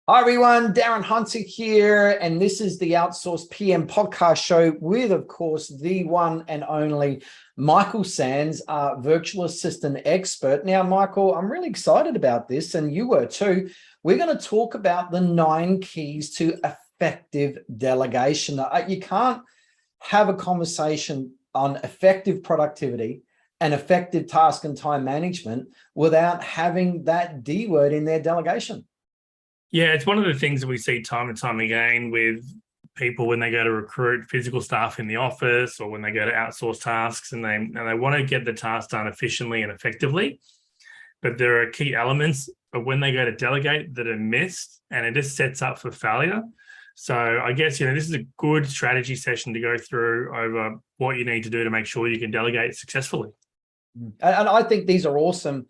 Hi everyone, Darren Hunter here, and this is the Outsource PM podcast show with, of course, the one and only Michael Sanz, our virtual assistant expert. Now, Michael, I'm really excited about this, and you were too. We're going to talk about the 9 keys to effective delegation. You can't have a conversation on effective productivity and effective task and time management without having that D word in their delegation. Yeah, it's one of the things that we see time and time again with people when they go to recruit physical staff in the office or when they go to outsource tasks and they want to get the task done efficiently and effectively. But there are key elements of when they go to delegate that are missed, and it just sets up for failure. So I guess, this is a good strategy session to go through over what you need to do to make sure you can delegate successfully. And I think these are awesome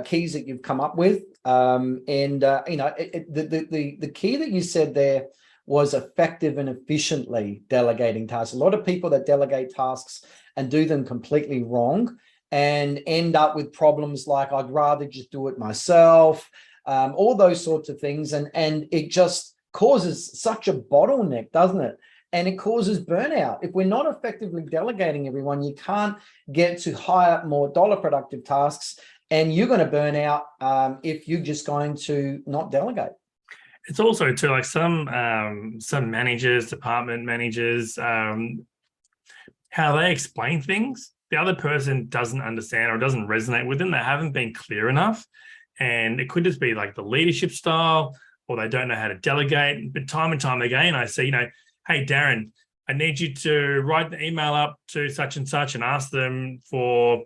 keys that you've come up with. The key that you said there was effective and efficiently delegating tasks. A lot of people that delegate tasks and do them completely wrong and end up with problems like, I'd rather just do it myself, all those sorts of things. And it just causes such a bottleneck, doesn't it? And it causes burnout. If we're not effectively delegating, everyone, you can't get to higher, more dollar productive tasks. And you're going to burn out if you're just going to not delegate. It's also too like some managers, department managers, how they explain things. The other person doesn't understand or doesn't resonate with them. They haven't been clear enough, and it could just be like the leadership style, or they don't know how to delegate. But time and time again, I say, hey, Darren, I need you to write the email up to such and such and ask them for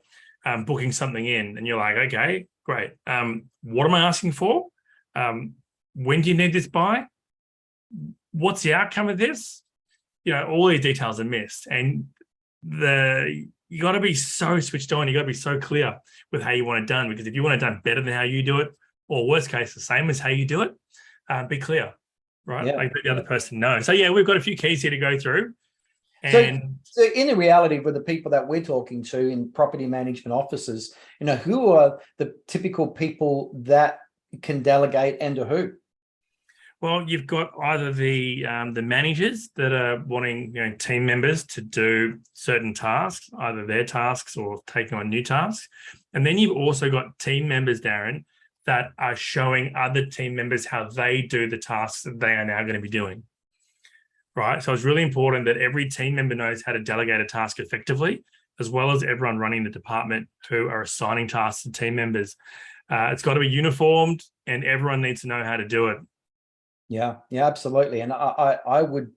booking something in. And you're like, okay, great. What am I asking for? When do you need this by? What's the outcome of this? All these details are missed. And you got to be so switched on. You got to be so clear with how you want it done. Because if you want it done better than how you do it, or worst case, the same as how you do it, be clear, right? Yeah. Like let the other person know. So yeah, we've got a few keys here to go through. So in the reality, with the people that we're talking to in property management offices, who are the typical people that can delegate and to who? Well, you've got either the managers that are wanting team members to do certain tasks, either their tasks or taking on new tasks. And then you've also got team members, Darren, that are showing other team members how they do the tasks that they are now going to be doing. Right. So it's really important that every team member knows how to delegate a task effectively, as well as everyone running the department who are assigning tasks to team members. It's got to be uniformed and everyone needs to know how to do it. Yeah, absolutely. And I would,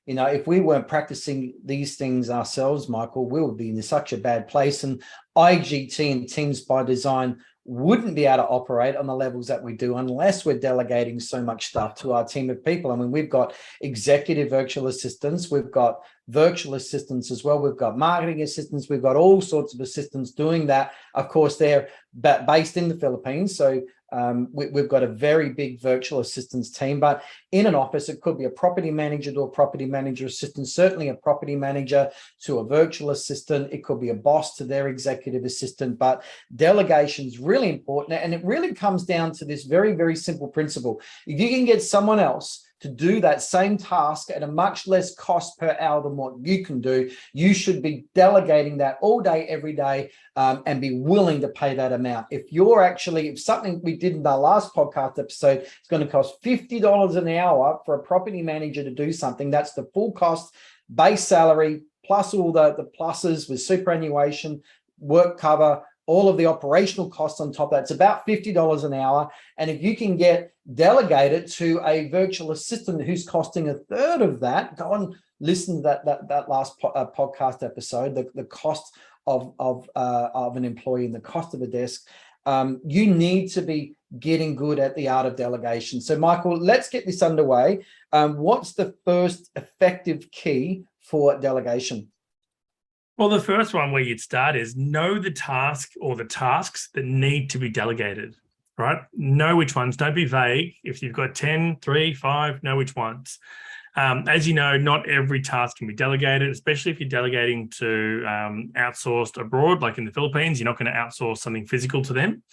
if we weren't practicing these things ourselves, Michael, we would be in such a bad place. And IGT and Teams by Design wouldn't be able to operate on the levels that we do unless we're delegating so much stuff to our team of people. I mean, we've got executive virtual assistants, we've got virtual assistants as well, we've got marketing assistants, we've got all sorts of assistants doing that. Of course, they're based in the Philippines, so we've got a very big virtual assistants team. But in an office, it could be a property manager to a property manager assistant, certainly a property manager to a virtual assistant. It could be a boss to their executive assistant. But delegation is really important, and it really comes down to this very, very simple principle. If you can get someone else to do that same task at a much less cost per hour than what you can do, you should be delegating that all day, every day, and be willing to pay that amount. If something we did in our last podcast episode, it's going to cost $50 an hour for a property manager to do something, that's the full cost, base salary, plus all the pluses with superannuation, work cover, all of the operational costs on top of that. It's about $50 an hour. And if you can delegate it to a virtual assistant who's costing a third of that, go and listen to that last podcast episode, the cost of an employee and the cost of a desk. You need to be getting good at the art of delegation. So Michael, let's get this underway. What's the first effective key for delegation? Well, the first one where you'd start is know the task or the tasks that need to be delegated, right? Know which ones. Don't be vague. If you've got 10, 3, 5, know which ones. As you know, not every task can be delegated, especially if you're delegating to outsourced abroad, like in the Philippines. You're not going to outsource something physical to them.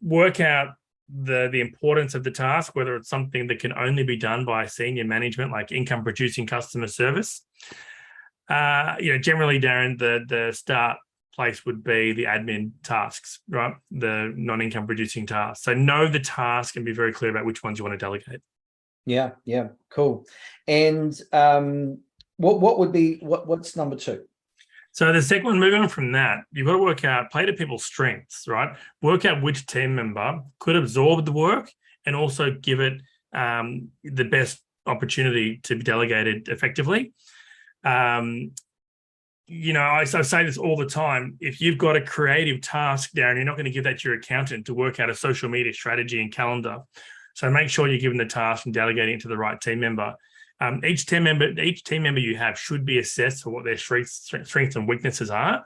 Work out the importance of the task, whether it's something that can only be done by senior management, like income producing customer service. Generally, Darren, the start place would be the admin tasks, right? The non-income producing tasks. So know the task and be very clear about which ones you want to delegate. Yeah, cool. And what's number 2? So the second one, moving on from that, you've got to work out, play to people's strengths, right? Work out which team member could absorb the work and also give it the best opportunity to be delegated effectively. I say this all the time. If you've got a creative task, Darren, you're not going to give that to your accountant to work out a social media strategy and calendar. So make sure you're giving the task and delegating it to the right team member. Each team member you have should be assessed for what their strengths and weaknesses are.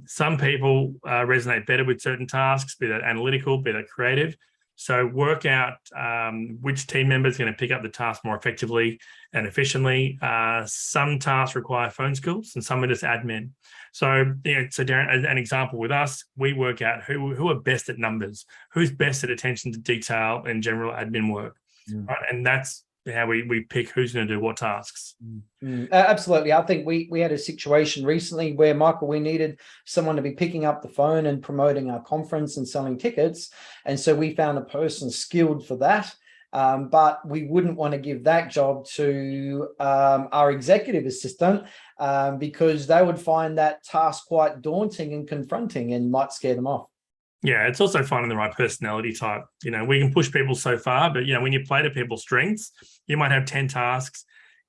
Some people resonate better with certain tasks, be that analytical, be that creative. So work out which team member is going to pick up the task more effectively and efficiently. Some tasks require phone skills and some are just admin. So, so Darren, as an example with us, we work out who are best at numbers, who's best at attention to detail and general admin work. Right? And that's how we pick who's going to do what tasks. Absolutely. I think we had a situation recently where, Michael, we needed someone to be picking up the phone and promoting our conference and selling tickets. And so we found a person skilled for that. But we wouldn't want to give that job to our executive assistant because they would find that task quite daunting and confronting and might scare them off. Yeah, it's also finding the right personality type. We can push people so far, but when you play to people's strengths, you might have 10 tasks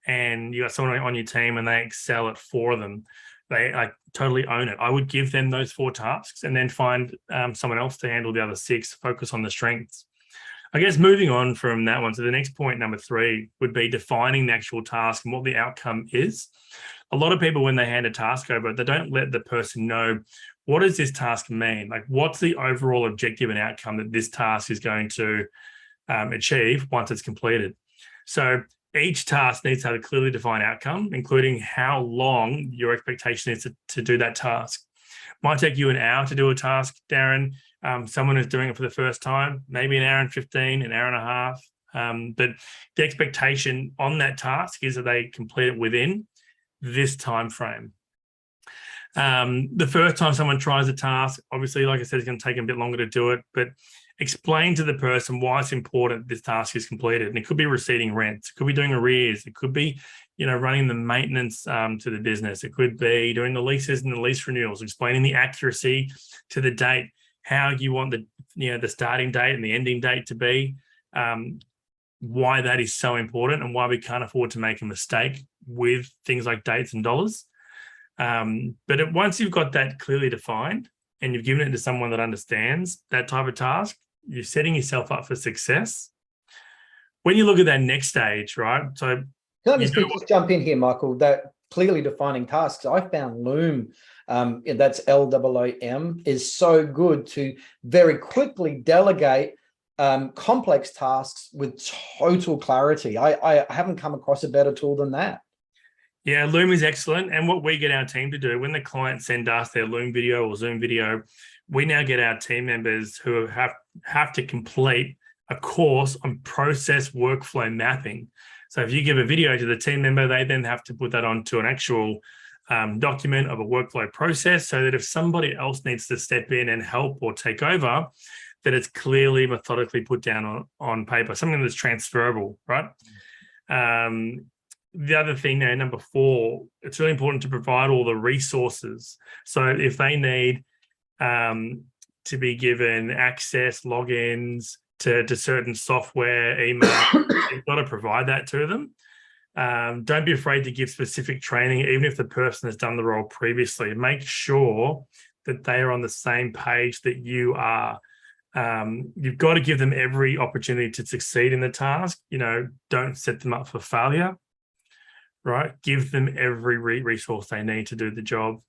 and you got someone on your team and they excel at 4 of them. They totally own it. I would give them those 4 tasks and then find someone else to handle the other 6, focus on the strengths. I guess moving on from that one, so the next point, number 3, would be defining the actual task and what the outcome is. A lot of people, when they hand a task over, they don't let the person know, what does this task mean? Like, what's the overall objective and outcome that this task is going to achieve once it's completed? So each task needs to have a clearly defined outcome, including how long your expectation is to do that task. Might take you an hour to do a task, Darren. Someone who's doing it for the first time, maybe an hour and 15, an hour and a half. But the expectation on that task is that they complete it within this time frame. The first time someone tries a task, obviously, like I said, it's going to take them a bit longer to do it, but explain to the person why it's important this task is completed. And it could be receiving rent, it could be doing arrears, it could be, running the maintenance to the business. It could be doing the leases and the lease renewals, explaining the accuracy to the date, how you want the starting date and the ending date to be, why that is so important and why we can't afford to make a mistake with things like dates and dollars. But once you've got that clearly defined and you've given it to someone that understands that type of task, you're setting yourself up for success. When you look at that next stage, right? So can I just jump in here, Michael? That clearly defining tasks, I found Loom, that's LOOM, is so good to very quickly delegate complex tasks with total clarity. I haven't come across a better tool than that. Yeah, Loom is excellent. And what we get our team to do, when the clients send us their Loom video or Zoom video, we now get our team members who have to complete a course on process workflow mapping. So if you give a video to the team member, they then have to put that onto an actual document of a workflow process so that if somebody else needs to step in and help or take over, that it's clearly, methodically put down on paper, something that's transferable, right? The other thing there, number 4, it's really important to provide all the resources. So if they need to be given access, logins to certain software, email, you've got to provide that to them. Don't be afraid to give specific training, even if the person has done the role previously. Make sure that they are on the same page that you are. You've got to give them every opportunity to succeed in the task. Don't set them up for failure. Right? Give them every resource they need to do the job.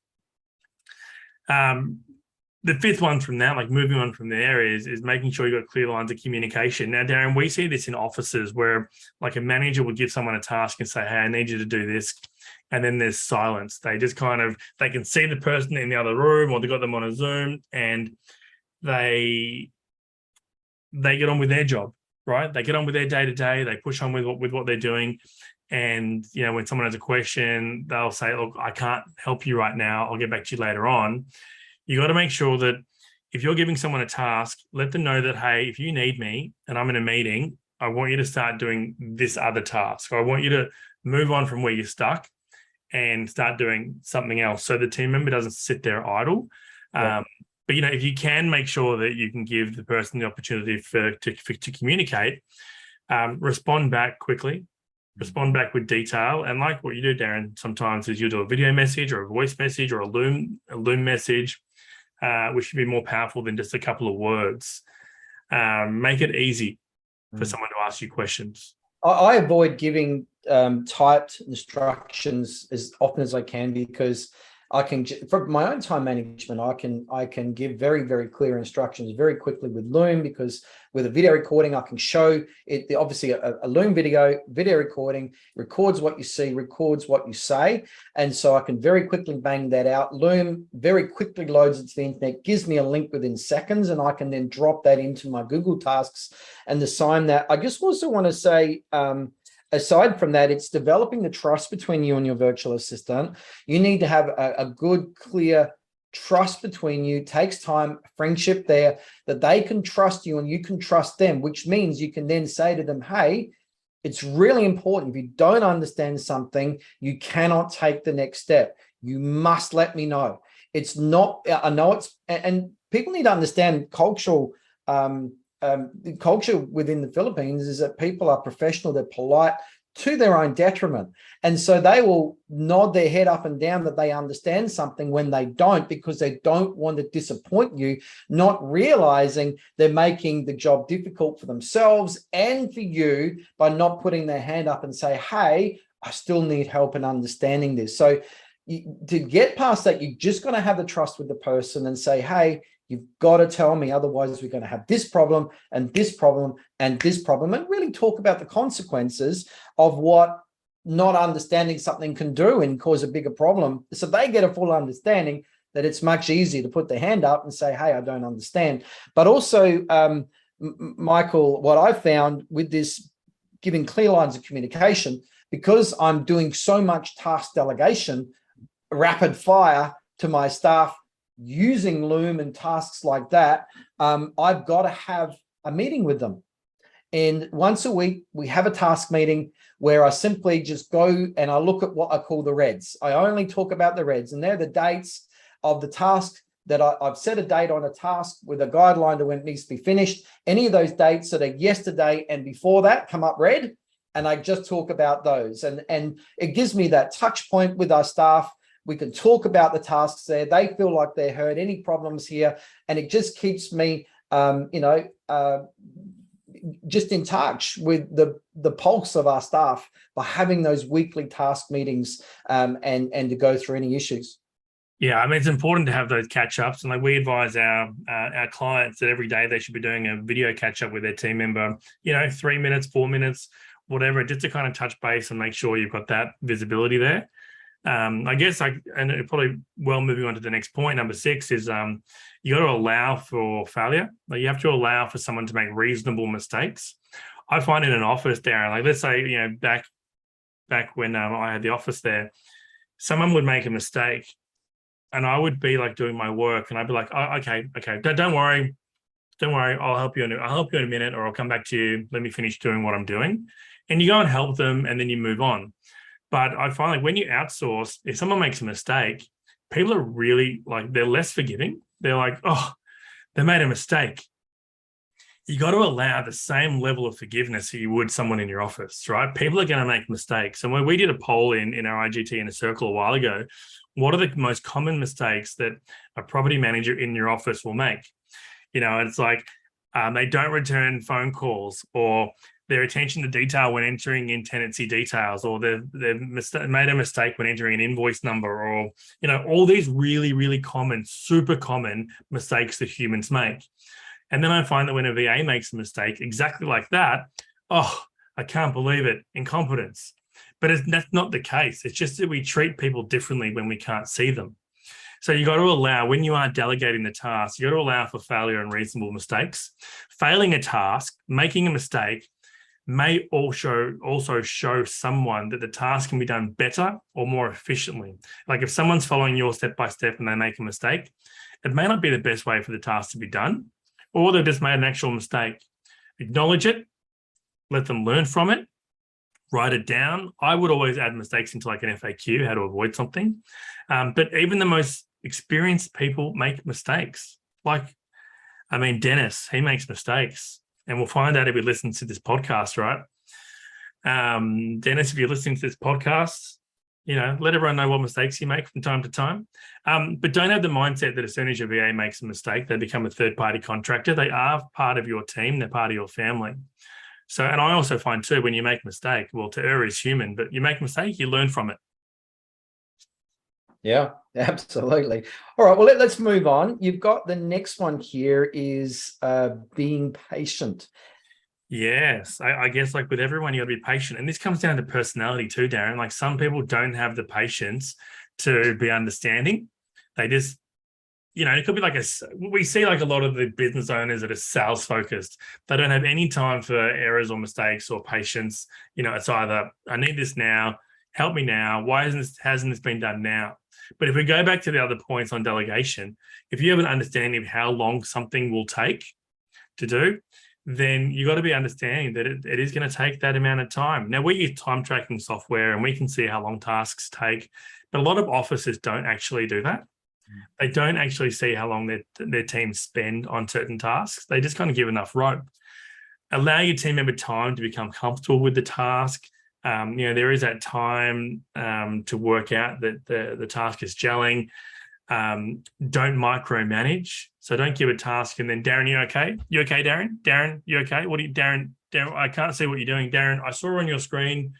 The 5th one from that, like moving on from there, is making sure you've got clear lines of communication. Now, Darren, we see this in offices where like a manager would give someone a task and say, hey, I need you to do this. And then there's silence. They just they can see the person in the other room or they got them on a Zoom and they they get on with their job, right? They get on with their day-to-day, they push on with what they're doing. And, when someone has a question, they'll say, look, I can't help you right now. I'll get back to you later on. You got to make sure that if you're giving someone a task, let them know that, hey, if you need me and I'm in a meeting, I want you to start doing this other task. Or I want you to move on from where you're stuck and start doing something else, so the team member doesn't sit there idle. Yeah. But if you can make sure that you can give the person the opportunity to communicate, respond back quickly, respond back with detail, and like what you do, Darren, sometimes is you do a video message or a voice message or a Loom message, which should be more powerful than just a couple of words. Make it easy for someone to ask you questions. I avoid giving typed instructions as often as I can, because I can, for my own time management, I can give very, very clear instructions very quickly with Loom, because with a video recording, I can show it. Obviously, a Loom video recording records what you see, records what you say. And so I can very quickly bang that out. Loom very quickly loads it to the internet, gives me a link within seconds, and I can then drop that into my Google Tasks and assign that. I just also want to say, aside from that, it's developing the trust between you and your virtual assistant. You need to have a good, clear trust between you. It takes time, friendship there, that they can trust you and you can trust them, which means you can then say to them, hey, it's really important. If you don't understand something, you cannot take the next step. You must let me know. It's not, I know it's, and people need to understand cultural, the culture within the Philippines is that people are professional, they're polite to their own detriment. And so they will nod their head up and down that they understand something when they don't, because they don't want to disappoint you, not realizing they're making the job difficult for themselves and for you by not putting their hand up and say, hey, I still need help in understanding this. So to get past that, you're just going to have the trust with the person and say, hey, you've got to tell me, otherwise we're going to have this problem and this problem and this problem, and really talk about the consequences of what not understanding something can do and cause a bigger problem. So they get a full understanding that it's much easier to put their hand up and say, hey, I don't understand. But also, Michael, what I found with this giving clear lines of communication, because I'm doing so much task delegation, rapid fire to my staff, using Loom and tasks like that, I've got to have a meeting with them. And once a week, we have a task meeting where I simply just go and I look at what I call the reds. I only talk about the reds, and they're the dates of the task that I've set a date on a task with a guideline to when it needs to be finished. Any of those dates that are yesterday and before that come up red, and I just talk about those. And it gives me that touch point with our staff. We can talk about the tasks there. They feel like they're heard, any problems here. And it just keeps me, just in touch with the pulse of our staff by having those weekly task meetings and to go through any issues. Yeah, I mean, it's important to have those catch-ups. And like we advise our clients that every day they should be doing a video catch-up with their team member, 3 minutes, 4 minutes, whatever, just to kind of touch base and make sure you've got that visibility there. I guess, and probably moving on to the next point, number 6 is you got to allow for failure. Like you have to allow for someone to make reasonable mistakes. I find in an office, Darren, like let's say, back when I had the office there, someone would make a mistake and I would be like doing my work and I'd be like, oh, okay, don't worry. I'll help you in a minute, or I'll come back to you. Let me finish doing what I'm doing. And you go and help them and then you move on. But I find like when you outsource, if someone makes a mistake, people are really like, they're less forgiving. They're like, oh, they made a mistake. You got to allow the same level of forgiveness that you would someone in your office, right? People are going to make mistakes. And when we did a poll in our IGT in a circle a while ago, what are the most common mistakes that a property manager in your office will make? It's like they don't return phone calls, or their attention to detail when entering in tenancy details, or they've made a mistake when entering an invoice number, or, all these really, really common, super common mistakes that humans make. And then I find that when a VA makes a mistake exactly like that, oh, I can't believe it, incompetence. But that's not the case. It's just that we treat people differently when we can't see them. So you got to allow, when you are delegating the task, you got to allow for failure and reasonable mistakes. Failing a task, making a mistake, may also show someone that the task can be done better or more efficiently. Like if someone's following your step by step and they make a mistake, it may not be the best way for the task to be done, or they've just made an actual mistake. Acknowledge it, let them learn from it, write it down. I would always add mistakes into like an FAQ, how to avoid something. But even the most experienced people make mistakes. Like, I mean, Dennis, he makes mistakes. And we'll find out if he listens to this podcast, right? Dennis, if you're listening to this podcast, let everyone know what mistakes you make from time to time. But don't have the mindset that as soon as your VA makes a mistake, they become a third-party contractor. They are part of your team. They're part of your family. So, and I also find too, when you make a mistake, well, to err is human, but you make a mistake, you learn from it. Yeah, absolutely. All right, well, let's move on. You've got the next one here is being patient. Yes, I guess like with everyone, you got to be patient. And this comes down to personality too, Darren. Like some people don't have the patience to be understanding. They just, it could be like we see like a lot of the business owners that are sales focused. They don't have any time for errors or mistakes or patience. It's either, I need this now, help me now. Why hasn't this been done now? But if we go back to the other points on delegation, if you have an understanding of how long something will take to do, then you got to be understanding that it is going to take that amount of time. Now, we use time tracking software and we can see how long tasks take, but a lot of offices don't actually do that. They don't actually see how long their teams spend on certain tasks. They just kind of give enough rope. Allow your team member time to become comfortable with the task. There is that time to work out that the task is gelling. Don't micromanage. So don't give a task and then, Darren, you okay? You okay, Darren? Darren, you okay? What are you, Darren, I can't see what you're doing. Darren, I saw on your screen,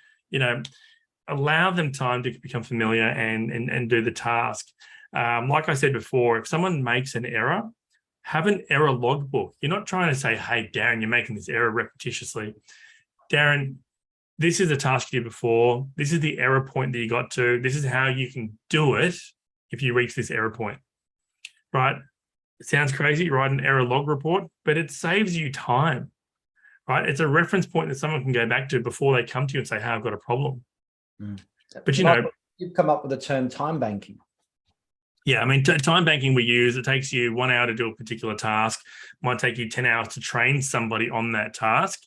allow them time to become familiar and do the task. Like I said before, if someone makes an error, have an error logbook. You're not trying to say, hey, Darren, you're making this error repetitiously. Darren, this is the task you did before. This is the error point that you got to. This is how you can do it if you reach this error point, right? It sounds crazy, write an error log report, but it saves you time, right? It's a reference point that someone can go back to before they come to you and say, hey, I've got a problem. But you've come up with the term time banking. Yeah, I mean, time banking we use, it takes you 1 hour to do a particular task, might take you 10 hours to train somebody on that task.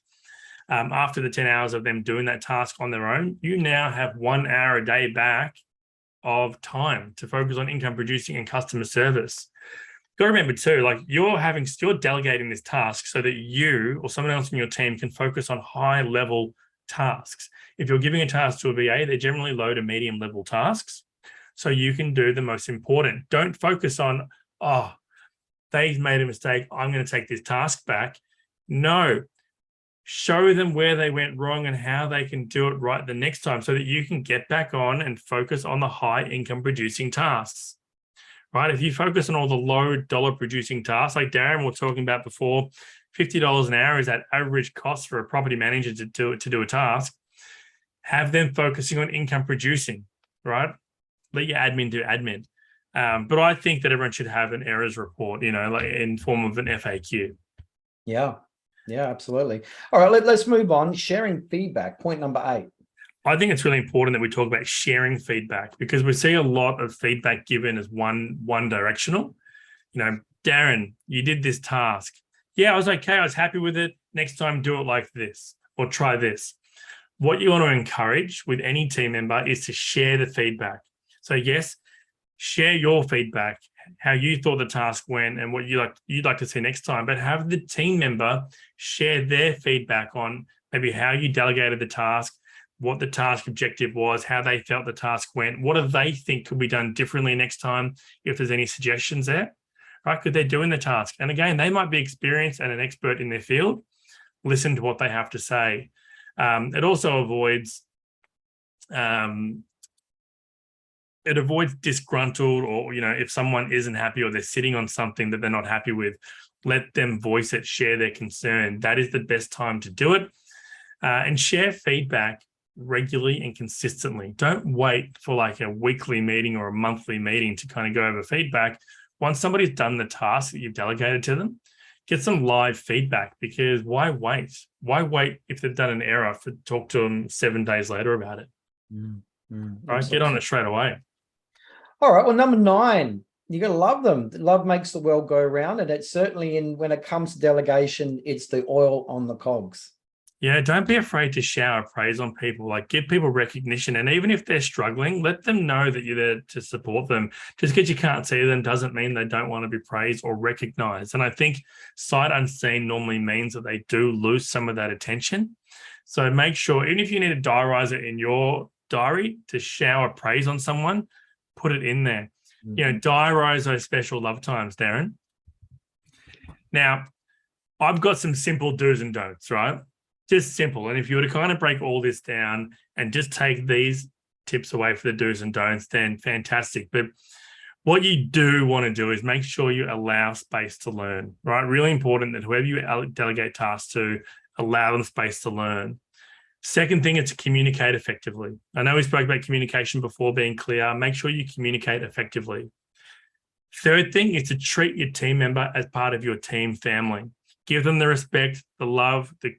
After the 10 hours of them doing that task on their own, you now have 1 hour a day back of time to focus on income producing and customer service. Got to remember too, like you're delegating this task so that you or someone else in your team can focus on high level tasks. If you're giving a task to a VA, they're generally low to medium level tasks. So you can do the most important. Don't focus on, they've made a mistake, I'm going to take this task back. No, show them where they went wrong and how they can do it right the next time so that you can get back on and focus on the high income producing tasks, right? If you focus on all the low dollar producing tasks, like Darren was talking about before, $50 an hour is that average cost for a property manager to do a task. Have them focusing on income producing, right? Let your admin do admin. But I think that everyone should have an errors report, like in form of an FAQ. Yeah, absolutely. All right, let's move on. Sharing feedback, point number 8. I think it's really important that we talk about sharing feedback because we see a lot of feedback given as one directional. Darren, you did this task. Yeah, I was okay. I was happy with it. Next time, do it like this or try this. What you want to encourage with any team member is to share the feedback. So yes, share your feedback, how you thought the task went and what you'd like to see next time, but have the team member share their feedback on maybe how you delegated the task, what the task objective was, how they felt the task went, what do they think could be done differently next time, if there's any suggestions there, right? Because they're doing the task. And again, they might be experienced and an expert in their field. Listen to what they have to say. It also avoids disgruntled or, if someone isn't happy or they're sitting on something that they're not happy with, let them voice it, share their concern. That is the best time to do it. And share feedback regularly and consistently. Don't wait for like a weekly meeting or a monthly meeting to kind of go over feedback. Once somebody's done the task that you've delegated to them, get some live feedback, because why wait? Why wait if they've done an error for talk to them 7 days later about it? Right? Get on it straight away. All right. Well, number 9, you're going to love them. Love makes the world go round. And it's certainly when it comes to delegation, it's the oil on the cogs. Yeah, don't be afraid to shower praise on people. Like, give people recognition. And even if they're struggling, let them know that you're there to support them. Just because you can't see them doesn't mean they don't want to be praised or recognized. And I think sight unseen normally means that they do lose some of that attention. So make sure, even if you need a diarizer in your diary to shower praise on someone, put it in there. Diarize those special love times, Darren. Now, I've got some simple do's and don'ts, right? Just simple. And if you were to kind of break all this down and just take these tips away for the do's and don'ts, then fantastic. But what you do want to do is make sure you allow space to learn, right? Really important that whoever you delegate tasks to, allow them space to learn. Second thing is to communicate effectively. I know we spoke about communication before, being clear. Make sure you communicate effectively. Third thing is to treat your team member as part of your team family. Give them the respect, the love, be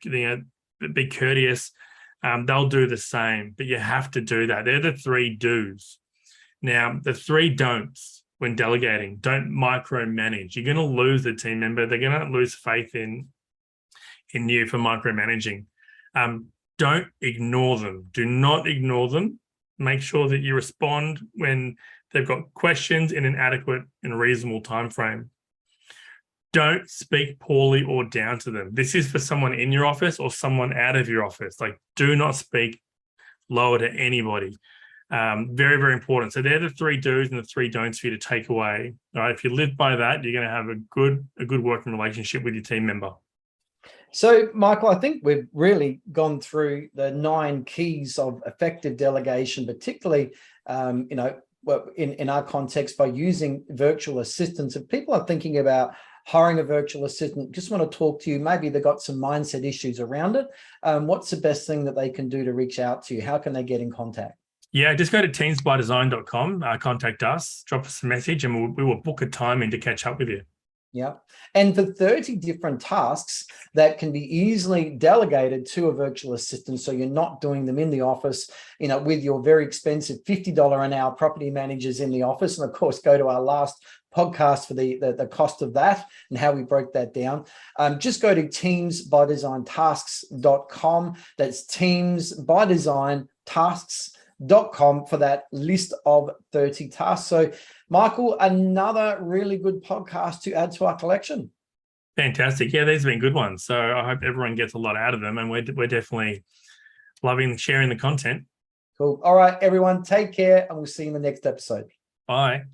courteous. They'll do the same, but you have to do that. They're the 3 do's. Now, the 3 don'ts when delegating: don't micromanage. You're going to lose the team member. They're going to lose faith in you for micromanaging. Don't ignore them. Do not ignore them. Make sure that you respond when they've got questions in an adequate and reasonable time frame. Don't speak poorly or down to them. This is for someone in your office or someone out of your office. Like, do not speak lower to anybody. Very, very important. So they're the 3 do's and the 3 don'ts for you to take away. All right. If you live by that, you're going to have a good working relationship with your team member. So, Michael, I think we've really gone through the 9 keys of effective delegation, particularly, in our context, by using virtual assistants. If people are thinking about hiring a virtual assistant, just want to talk to you, maybe they've got some mindset issues around it. What's the best thing that they can do to reach out to you? How can they get in contact? Yeah, just go to teamsbydesign.com, contact us, drop us a message, and we will book a time in to catch up with you. Yeah. And for 30 different tasks that can be easily delegated to a virtual assistant, so you're not doing them in the office, with your very expensive $50 an hour property managers in the office. And of course, go to our last podcast for the cost of that and how we broke that down. Just go to teamsbydesign.tasks.com. That's teamsbydesign.tasks.com for that list of 30 tasks. So, Michael, another really good podcast to add to our collection. Fantastic. Yeah, these have been good ones. So I hope everyone gets a lot out of them, and we're definitely loving sharing the content. Cool. All right, everyone, take care, and we'll see you in the next episode. Bye.